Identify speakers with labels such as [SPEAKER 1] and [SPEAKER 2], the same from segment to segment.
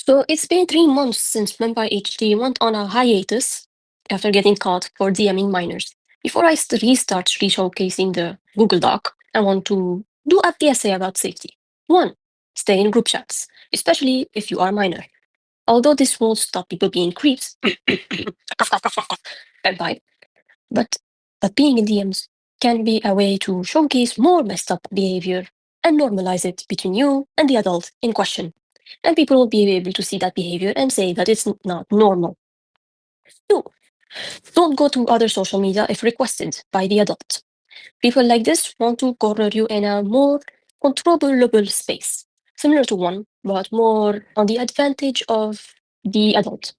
[SPEAKER 1] So it's been 3 months since BenpaiHD went on a hiatus after getting caught for DMing minors. Before I restart showcasing the Google Doc, I want to do a PSA about safety. 1. Stay in group chats, especially if you are a minor. Although this won't stop people being creeps, Benpai, but, but being in DMs can be a way to showcase more messed up behavior and normalize it between you and the adult in question, and people will be able to see that behavior and say that it's not normal. 2. Don't go to other social media if requested by the adult. People like this want to corner you in a more controllable space, similar to one, but more on the advantage of the adult.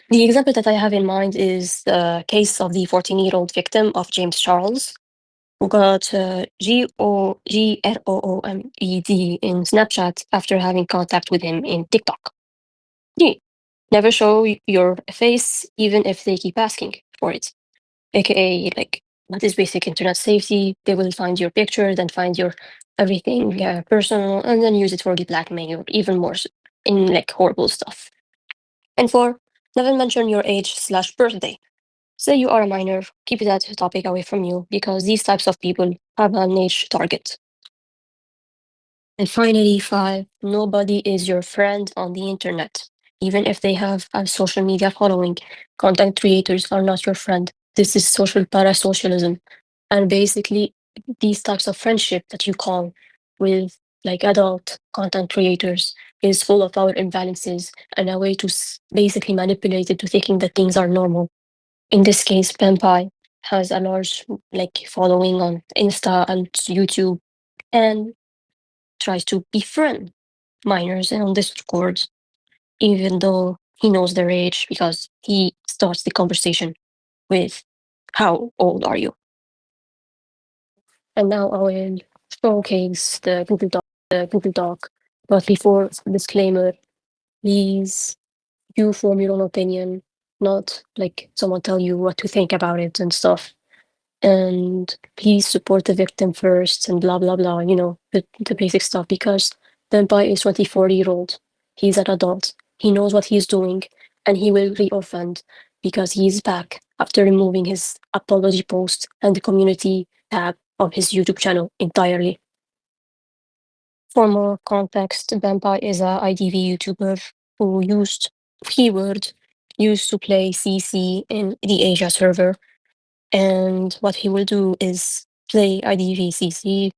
[SPEAKER 1] The example that I have in mind is the case of the 14-year-old victim of James Charles, who got GROOMED in Snapchat after having contact with him in TikTok. D. Never show your face even if they keep asking for it. AKA, like, that is basic internet safety. They will find your picture, then find your everything personal, and then use it for the blackmail or even more in like horrible stuff. And 4. Never mention your age/birthday. Say you are a minor, keep that topic away from you because these types of people have an age target. And finally, 5. Nobody is your friend on the internet. Even if they have a social media following, content creators are not your friend. This is social parasocialism. And basically, these types of friendship that you call with like adult content creators is full of our imbalances and a way to basically manipulate it to thinking that things are normal. In this case, Penpai has a large like following on Insta and YouTube and tries to befriend minors on Discord, even though he knows their age because he starts the conversation with, "How old are you?" And now I will showcase the Google Doc. But before, disclaimer, please you form your own opinion, not like someone tell you what to think about it and stuff. And please support the victim first and blah blah blah, the basic stuff, because Benpai is 24-year-old. He's an adult. He knows what he's doing, and he will reoffend because he's back after removing his apology post and the community tab of his YouTube channel entirely. For more context, Benpai is a IDV YouTuber who used keyword used to play CC in the Asia server. And what he will do is play IDVCC.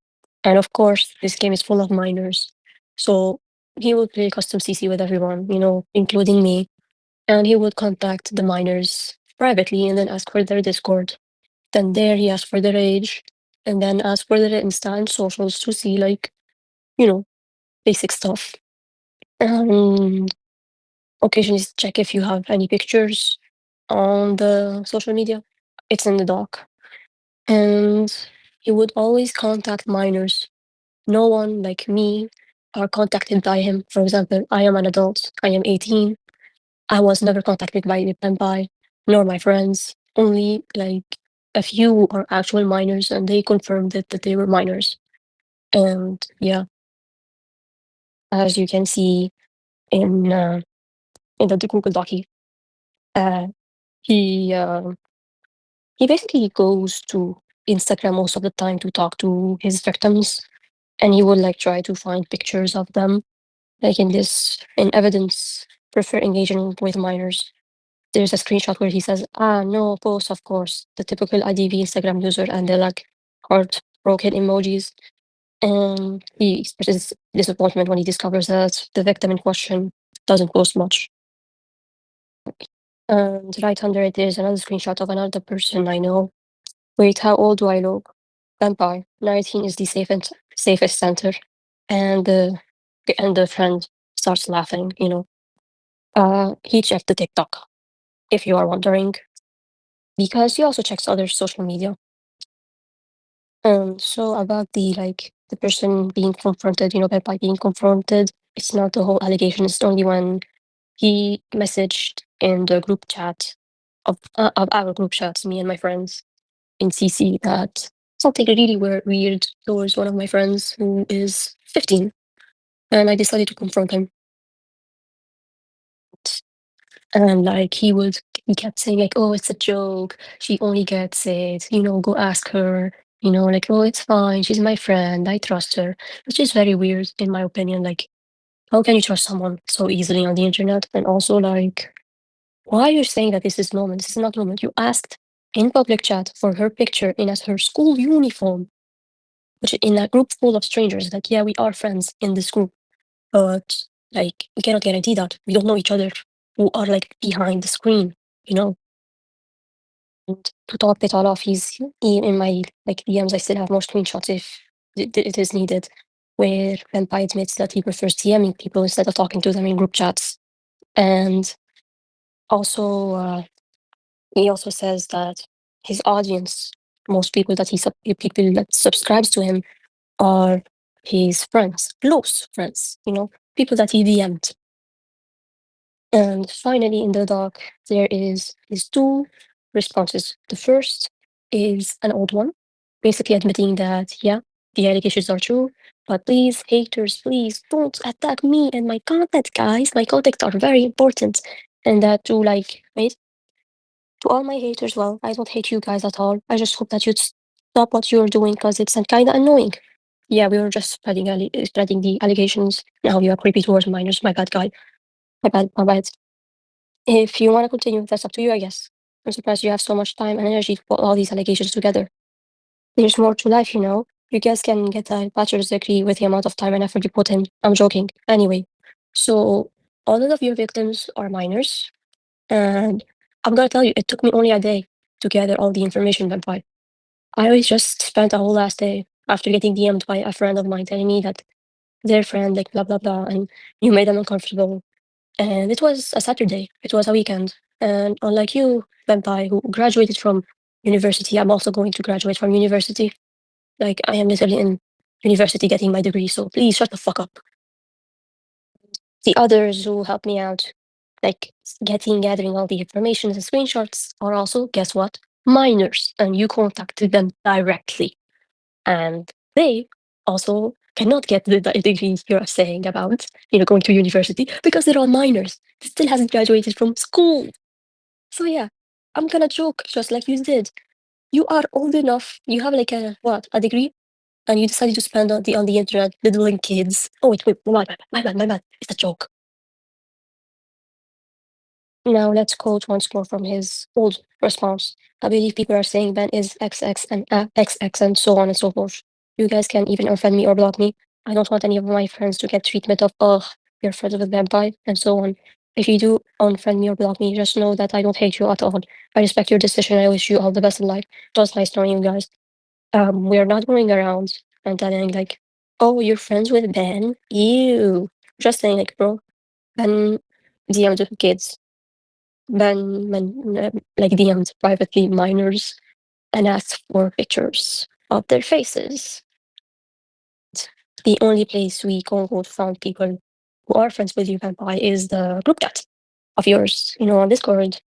[SPEAKER 1] And of course, this game is full of minors. So he will play custom CC with everyone, including me. And he would contact the minors privately and then ask for their Discord. Then there he asked for their age and then ask for their Insta and socials to see like, you know, basic stuff. And occasionally check if you have any pictures on the social media. It's in the doc. And he would always contact minors. No one like me are contacted by him. For example, I am an adult. I am 18. I was never contacted by the Penpai, nor my friends. Only like a few are actual minors, and they confirmed that they were minors. And yeah, as you can see in the Google Docky, uh, he he basically goes to Instagram most of the time to talk to his victims, and he would like try to find pictures of them, like in evidence, prefer engaging with minors. There's a screenshot where he says, no post, of course, the typical IDV Instagram user, and they're like heartbroken emojis. And he expresses disappointment when he discovers that the victim in question doesn't post much. And right under it, there's another screenshot of another person I know. Wait, how old do I look? Vampire. 19 is the safest center. And the friend starts laughing, he checked the TikTok, if you are wondering, because he also checks other social media. And so about the person being confronted, by being confronted, it's not the whole allegation. It's only when he messaged in the group chat of our group chats, me and my friends in CC, that something really weird towards one of my friends who is 15, and I decided to confront him. And like he kept saying like, oh, it's a joke. She only gets it. Go ask her. Like, oh, it's fine. She's my friend. I trust her. Which is very weird in my opinion. Like, how can you trust someone so easily on the internet? And also like, why are you saying that this is normal? This is not normal. You asked in public chat for her picture in as her school uniform, which in a group full of strangers. Like, yeah, we are friends in this group, but like we cannot guarantee that. We don't know each other who are like behind the screen, you know. And to top it all off, in my like DMs. I still have more screenshots if it is needed, where Benpai admits that he prefers DMing people instead of talking to them in group chats. And also, he also says that his audience, most people people that subscribes to him, are his friends, close friends, people that he DM'd. And finally, in the doc, there is his two responses. The first is an old one, basically admitting that, yeah, the allegations are true, but please, haters, please don't attack me and my content, guys. My contacts are very important. And that to like, wait, to all my haters, well, I don't hate you guys at all. I just hope that you'd stop what you're doing because it's kind of annoying. Yeah, we were just spreading the allegations. Now you are creepy towards minors. My bad, guy. My bad, my bad. If you want to continue, that's up to you, I guess. I'm surprised you have so much time and energy to put all these allegations together. There's more to life, You guys can get a bachelor's degree with the amount of time and effort you put in. I'm joking. Anyway, so all of your victims are minors, and I'm gonna tell you, it took me only a day to gather all the information by. I always just spent a whole last day after getting DM'd by a friend of mine telling me that their friend, like blah blah blah, and you made them uncomfortable. And it was a Saturday. It was a weekend. And unlike you, Benpai, who graduated from university, I'm also going to graduate from university. Like, I am literally in university getting my degree, so please shut the fuck up. The others who helped me out, like gathering all the information and screenshots, are also, guess what? Minors. And you contacted them directly. And they also cannot get the degree you're saying about, going to university because they're all minors. They still hasn't graduated from school. So yeah, I'm gonna joke just like you did. You are old enough. You have like a degree, and you decided to spend on the internet diddling kids. Oh wait, my bad. It's a joke. Now let's quote once more from his old response. I believe people are saying Ben is XX and XX and so on and so forth. You guys can even unfriend me or block me. I don't want any of my friends to get treatment of, ugh, you're friends with Benpai and so on. If you do unfriend me or block me, just know that I don't hate you at all. I respect your decision. I wish you all the best in life. It was nice knowing you guys. We're not going around and telling like, oh, you're friends with Ben? Ew. Just saying like, bro, Ben DM'd kids. Like DM'd privately minors and asked for pictures of their faces. The only place we quote unquote found people who are friends with you, Vampire, is the group chat of yours, on Discord.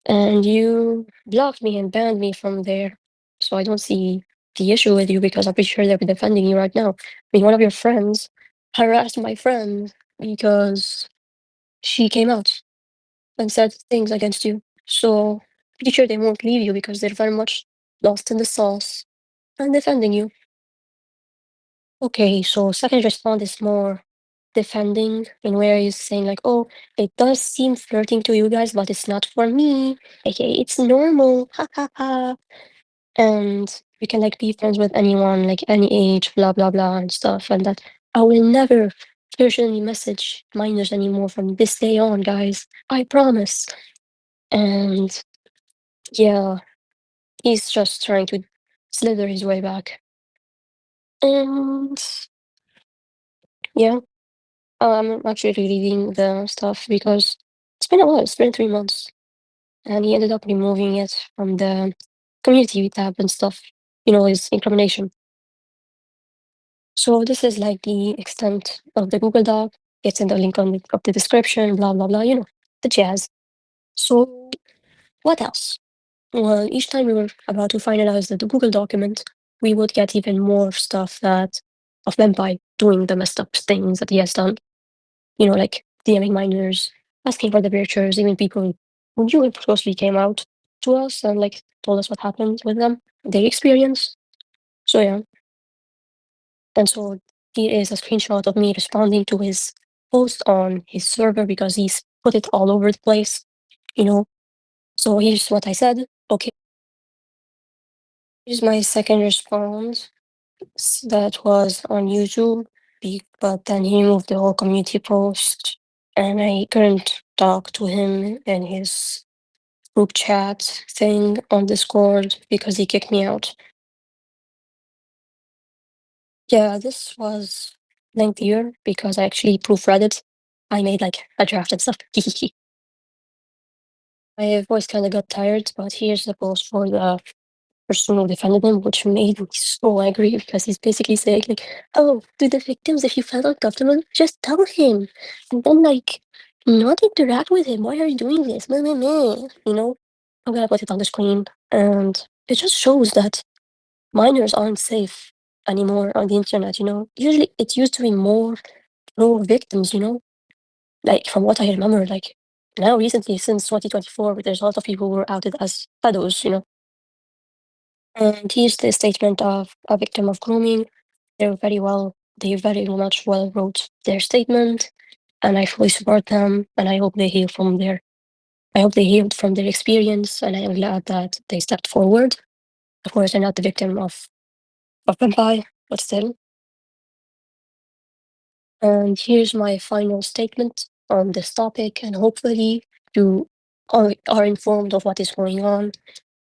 [SPEAKER 1] And you blocked me and banned me from there. So I don't see the issue with you because I'm pretty sure they're defending you right now. I mean, one of your friends harassed my friend because she came out and said things against you. So pretty sure they won't leave you because they're very much lost in the sauce and defending you. Okay, so second response is more defending in where he's saying like, oh, it does seem flirting to you guys, but it's not for me. Okay, it's normal. Ha ha ha. And you can like be friends with anyone, like any age, blah blah blah and stuff, and that I will never personally message minors anymore from this day on, guys. I promise. And yeah, he's just trying to slither his way back. And yeah, I'm actually reading the stuff because it's been a while. It's been 3 months, and he ended up removing it from the community tab and stuff. His incrimination. So this is like the extent of the Google Doc. It's in the link of the description. Blah blah blah. The jazz. So what else? Well, each time we were about to finalize the Google document, we would get even more stuff of Benpai doing the messed up things that he has done. Like DMing minors, asking for the pictures. Even people who knew him closely came out to us and like told us what happened with them, their experience. So yeah, and so here is a screenshot of me responding to his post on his server because he's put it all over the place, you know. So here's what I said. Okay, here's my second response. That was on YouTube, but then he removed the whole community post, and I couldn't talk to him in his group chat thing on Discord because he kicked me out. Yeah, this was lengthier because I actually proofread it. I made like a draft and stuff. My voice kind of got tired, but here's the post for the person who defended him, which made me so angry because he's basically saying like, "Oh, to the victims, if you felt uncomfortable, just tell him, and then like not interact with him. Why are you doing this? Meh, meh, meh. You know." I'm gonna put it on the screen, and it just shows that minors aren't safe anymore on the internet. You know, usually it used to be more pro victims. You know, like from what I remember, like now recently since 2024, there's a lot of people who were outed as pedos. You know. And here's the statement of a victim of grooming. They very much well wrote their statement, and I fully support them. And I hope they healed from their experience. And I am glad that they stepped forward. Of course, they're not the victim of Benpai, but still. And here's my final statement on this topic. And hopefully, you are informed of what is going on.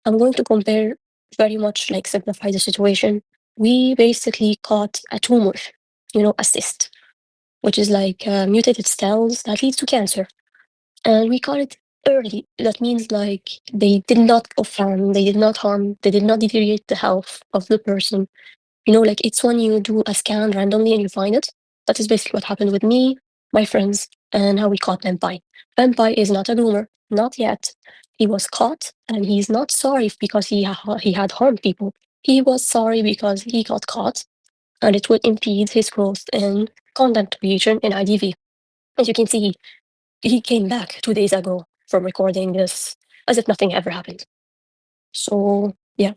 [SPEAKER 1] I'm going to compare very much like simplify the situation. We basically caught a tumor, you know, a cyst, which is like mutated cells that leads to cancer. And we caught it early. That means like they did not offend, they did not harm, they did not deteriorate the health of the person. You know, like it's when you do a scan randomly and you find it. That is basically what happened with me, my friends, and how we caught Benpai. Benpai is not a groomer, not yet. He was caught, and he's not sorry because he had harmed people. He was sorry because he got caught, and it would impede his growth in content creation in IDV. As you can see, he came back 2 days ago from recording this as if nothing ever happened. So yeah.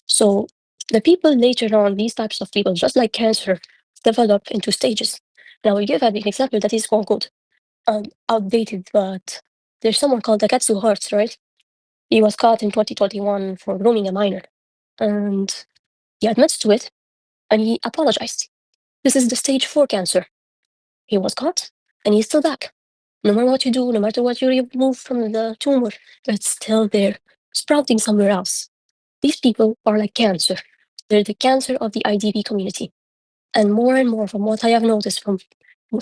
[SPEAKER 1] So the people later on, these types of people, just like cancer, develop into stages. Now we give an example that is quote unquote outdated, but there's someone called Akatsu Hearts, right? He was caught in 2021 for grooming a minor, and he admits to it, and he apologized. This is the stage 4 cancer. He was caught, and he's still back. No matter what you do, no matter what you remove from the tumor, it's still there, sprouting somewhere else. These people are like cancer. They're the cancer of the IDP community. And more, from what I have noticed from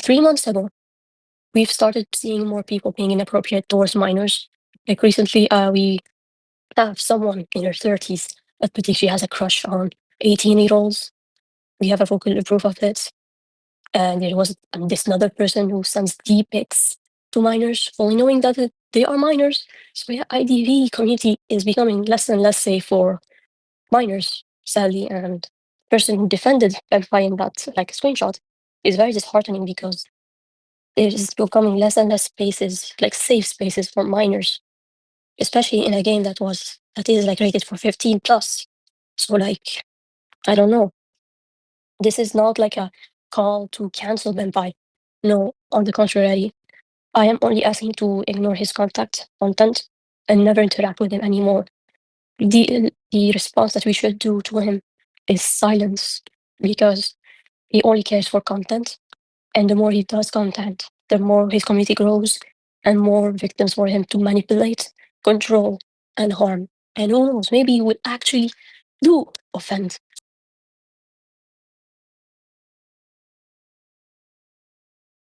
[SPEAKER 1] 3 months ago, we've started seeing more people being inappropriate towards minors. Like recently, we have someone in her 30s that predicts she has a crush on 18-year-olds. We have a vocal proof of it. And there was this another person who sends deep pics to minors, fully knowing that they are minors. So yeah, IDV community is becoming less and less safe for minors, sadly. And the person who defended Benpai in that like screenshot is very disheartening because it is becoming less and less spaces, like safe spaces for minors, especially in a game that is like rated for 15 plus. So like, I don't know. This is not like a call to cancel Benpai. No, on the contrary, I am only asking to ignore his content and never interact with him anymore. The response that we should do to him is silence, because he only cares for content, and the more he does content, the more his community grows and more victims for him to manipulate, control, and harm. And who knows, maybe he will actually do offend